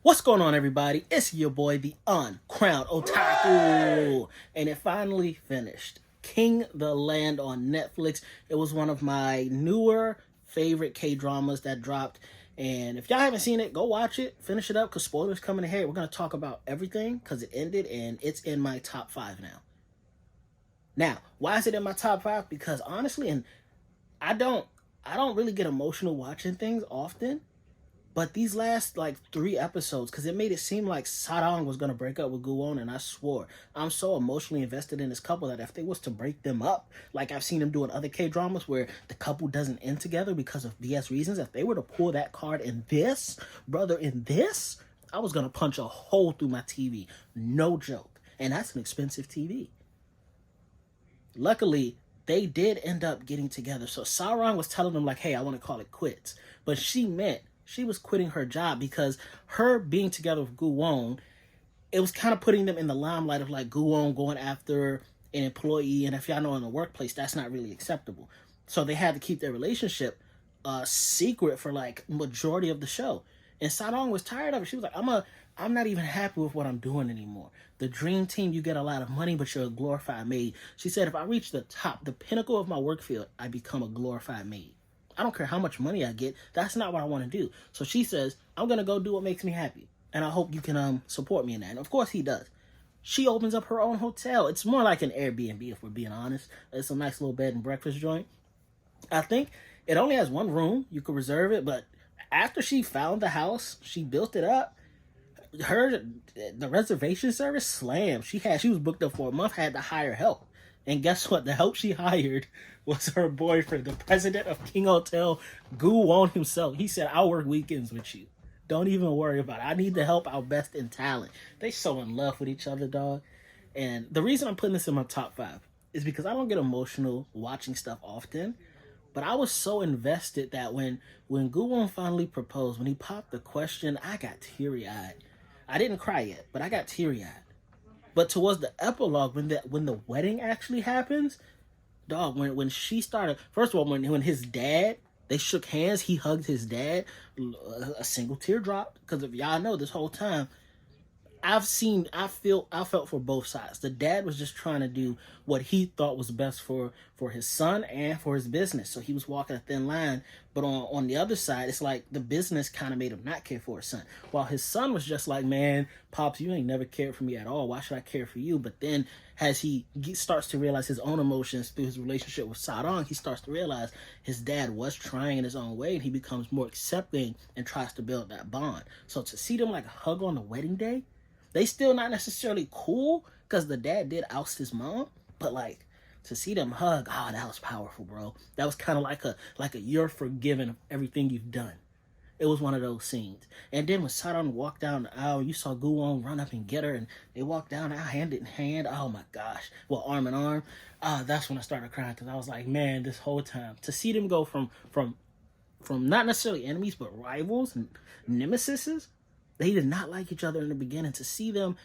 What's going on, everybody? It's your boy, the uncrowned Otaku, and it finally finished. King the Land on Netflix. It was one of my newer favorite K-dramas that dropped, and if y'all haven't seen it, go watch it, finish it up, because spoilers coming ahead. We're going to talk about everything, because it ended, and it's in my top 5 now. Now, why is it in my top 5? Because honestly, and I don't really get emotional watching things often. But these last like 3 episodes, because it made it seem like Sarang was gonna break up with Guwon, and I swore I'm so emotionally invested in this couple that if they was to break them up, like I've seen them do in other K dramas where the couple doesn't end together because of BS reasons, if they were to pull that card in this, brother, in this, I was gonna punch a hole through my TV, no joke, and that's an expensive TV. Luckily, they did end up getting together. So Sarang was telling them like, "Hey, I want to call it quits," but she was quitting her job because her being together with Guwon, it was kind of putting them in the limelight of like Guwon going after an employee, and if y'all know in the workplace, that's not really acceptable. So they had to keep their relationship secret for like majority of the show. And Sadong was tired of it. She was like, I'm not even happy with what I'm doing anymore. The dream team, you get a lot of money, but you're a glorified maid. She said, if I reach the top, the pinnacle of my work field, I become a glorified maid. I don't care how much money I get. That's not what I want to do. So she says, I'm going to go do what makes me happy. And I hope you can support me in that. And of course he does. She opens up her own hotel. It's more like an Airbnb, if we're being honest. It's a nice little bed and breakfast joint. I think it only has one room. You could reserve it. But after she found the house, she built it up. The reservation service slammed. She was booked up for a month, had to hire help. And guess what? The help she hired was her boyfriend, the president of King Hotel, Guwon himself. He said, I'll work weekends with you. Don't even worry about it. I need to help our best in talent. They so in love with each other, dog. And the reason I'm putting this in my top 5 is because I don't get emotional watching stuff often. But I was so invested that when Guwon finally proposed, when he popped the question, I got teary-eyed. I didn't cry yet, but I got teary-eyed. But towards the epilogue, when the wedding actually happens, dog, when she started, first of all, when his dad, they shook hands, he hugged his dad, a single tear dropped. Because if y'all know, this whole time, I felt for both sides. The dad was just trying to do what he thought was best for his son and for his business. So he was walking a thin line. But on the other side, it's like the business kind of made him not care for his son. While his son was just like, man, Pops, you ain't never cared for me at all. Why should I care for you? But then as he starts to realize his own emotions through his relationship with Sarang, he starts to realize his dad was trying in his own way, and he becomes more accepting and tries to build that bond. So to see them like hug on the wedding day, they still not necessarily cool because the dad did oust his mom, but like to see them hug, oh, that was powerful, bro. That was kind of like a you're forgiven of everything you've done. It was one of those scenes. And then when Sarang walked down the aisle, you saw Guwon run up and get her, and they walked down the aisle hand in hand. Oh my gosh, well, arm in arm. That's when I started crying because I was like, man, this whole time to see them go from not necessarily enemies but rivals and nemesises. They did not like each other in the beginning. To see them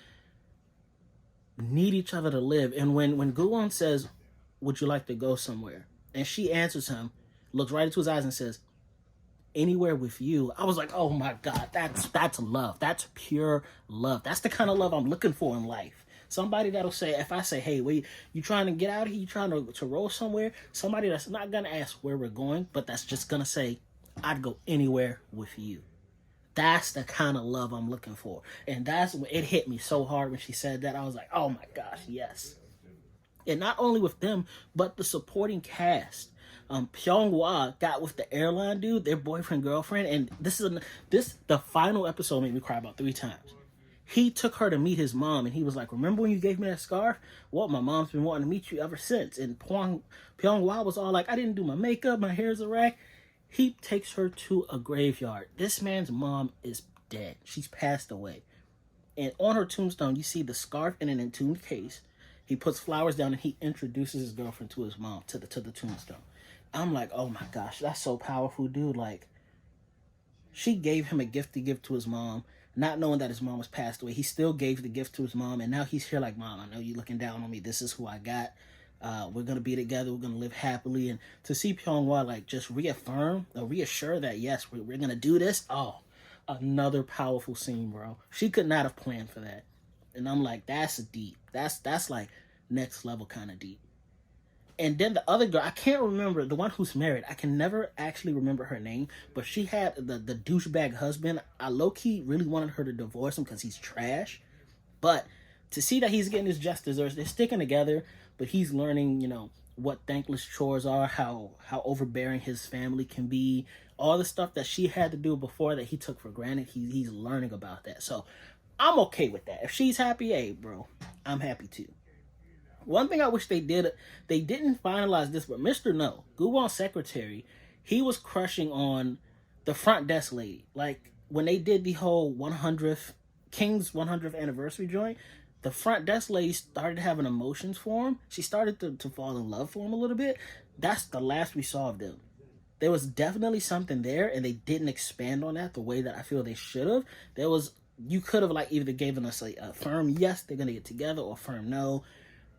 need each other to live. And when Guwon says, would you like to go somewhere? And she answers him, looks right into his eyes and says, anywhere with you. I was like, oh my God, that's love. That's pure love. That's the kind of love I'm looking for in life. Somebody that'll say, if I say, hey, wait, you trying to get out of here? You trying to roll somewhere? Somebody that's not going to ask where we're going, but that's just going to say, I'd go anywhere with you. That's the kind of love I'm looking for. And that's when it hit me so hard when she said that. I was like, oh my gosh, yes. And not only with them, but the supporting cast. Pyonghwa got with the airline dude, their boyfriend, girlfriend. And the final episode made me cry about 3 times. He took her to meet his mom, and he was like, remember when you gave me that scarf? Well, my mom's been wanting to meet you ever since. And Pyonghwa was all like, I didn't do my makeup, my hair's a wreck. He takes her to a graveyard. This man's mom is dead. She's passed away. And on her tombstone, you see the scarf in an entombed case. He puts flowers down and he introduces his girlfriend to his mom, to the tombstone. I'm like, oh my gosh, that's so powerful, dude. Like, she gave him a gift to give to his mom, not knowing that his mom was passed away. He still gave the gift to his mom, and now he's here like, Mom, I know you're looking down on me. This is who I got. We're going to be together. We're going to live happily. And to see Pyonghwa like just reassure that, yes, we're going to do this. Oh, Another powerful scene, bro. She could not have planned for that. And I'm like, that's deep. That's like next level kind of deep. And then the other girl, I can't remember, the one who's married, I can never actually remember her name, but she had the douchebag husband. I low-key really wanted her to divorce him because he's trash. But to see that he's getting his just desserts, they're sticking together, but he's learning, what thankless chores are, how overbearing his family can be, all the stuff that she had to do before that he took for granted. He's learning about that. So I'm okay with that. If she's happy, hey, bro, I'm happy too. One thing I wish they did, they didn't finalize this, but Mr. No, Guwon's secretary, he was crushing on the front desk lady. Like, when they did the whole King's 100th anniversary joint, the front desk lady started having emotions for him. She started to fall in love for him a little bit. That's the last we saw of them. There was definitely something there, and they didn't expand on that the way that I feel they should have. You could have, like, either given us a firm yes, they're going to get together, or firm no.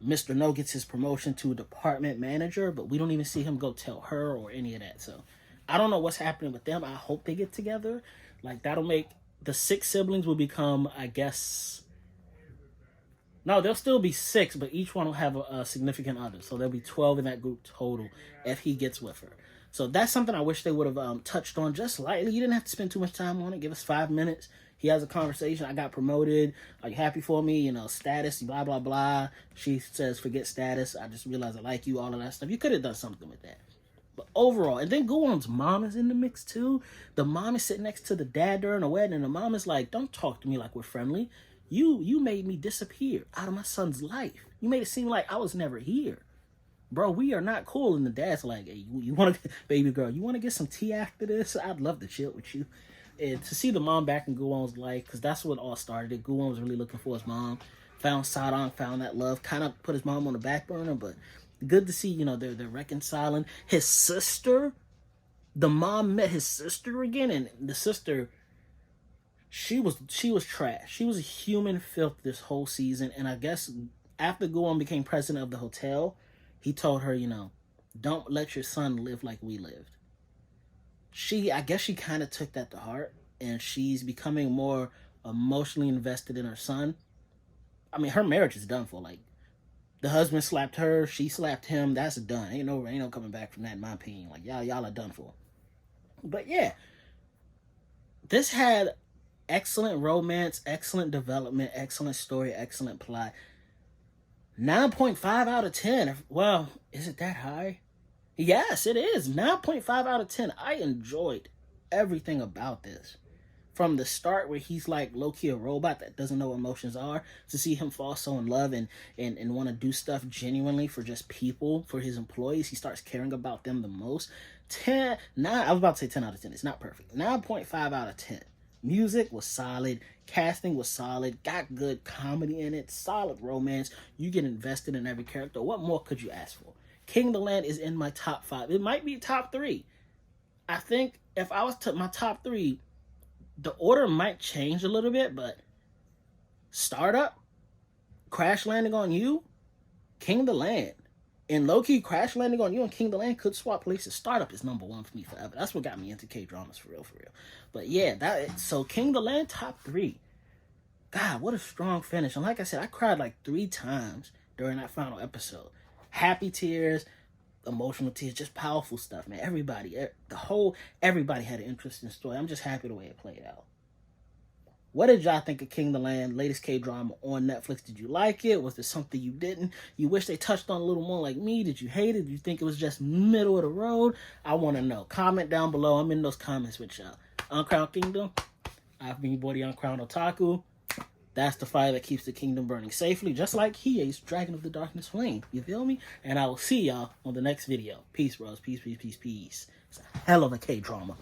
Mr. No gets his promotion to a department manager, but we don't even see him go tell her or any of that. So I don't know what's happening with them. I hope they get together. Like, that'll make the 6 siblings will become, I guess, no, there'll still be 6, but each one will have a significant other. So there'll be 12 in that group total if he gets with her. So that's something I wish they would have touched on just lightly. You didn't have to spend too much time on it. Give us 5 minutes. He has a conversation. I got promoted. Are you happy for me? Status, blah, blah, blah. She says, forget status. I just realized I like you, all of that stuff. You could have done something with that. But overall, and then Guwon's mom is in the mix too. The mom is sitting next to the dad during the wedding, and the mom is like, don't talk to me like we're friendly. You made me disappear out of my son's life. You made it seem like I was never here. Bro, we are not cool. And the dad's like, hey, you want to, baby girl, you want to get some tea after this? I'd love to chill with you. And to see the mom back in Guwon's life, because that's what all started. Guwon was really looking for his mom. Found Sadong, found that love. Kind of put his mom on the back burner, but good to see, they're reconciling. His sister, the mom met his sister again, and the sister, she was trash. She was a human filth this whole season, and I guess after Guwon became president of the hotel, he told her, don't let your son live like we lived. I guess she kind of took that to heart, and she's becoming more emotionally invested in her son. I mean, her marriage is done for. Like, the husband slapped her, she slapped him. That's done. Ain't no coming back from that, in my opinion. Like, y'all are done for. But yeah, this had excellent romance, excellent development, excellent story, excellent plot. 9.5 out of 10. Well, is it that high? Yes, it is. 9.5 out of 10. I enjoyed everything about this. From the start, where he's like low-key a robot that doesn't know what emotions are, to see him fall so in love and want to do stuff genuinely for just people, for his employees. He starts caring about them the most. I was about to say 10 out of 10. It's not perfect. 9.5 out of 10. Music was solid. Casting was solid. Got good comedy in it. Solid romance. You get invested in every character. What more could you ask for? King of the Land is in my top 5. It might be top 3. I think if I was to my top 3, the order might change a little bit, but Startup, Crash Landing on You, King of the Land. And low-key, Crash Landing on You and King of the Land could swap places. Startup is number 1 for me forever. That's what got me into K-dramas for real. But yeah, so King of the Land, top 3. God, what a strong finish. And like I said, I cried like 3 times during that final episode. Happy tears, emotional tears, just powerful stuff, man. Everybody had an interesting story. I'm just happy the way it played out. What did y'all think of King of the Land, latest K-drama on Netflix? Did you like it? Was there something you didn't? You wish they touched on a little more like me? Did you hate it? Did you think it was just middle of the road? I want to know. Comment down below. I'm in those comments with y'all. Uncrowned Kingdom. I've been your boy, the Uncrowned Otaku. That's the fire that keeps the kingdom burning safely, just like Hiei's Dragon of the Darkness Flame. You feel me? And I will see y'all on the next video. Peace, bros. Peace, peace, peace, peace. It's a hell of a K-drama.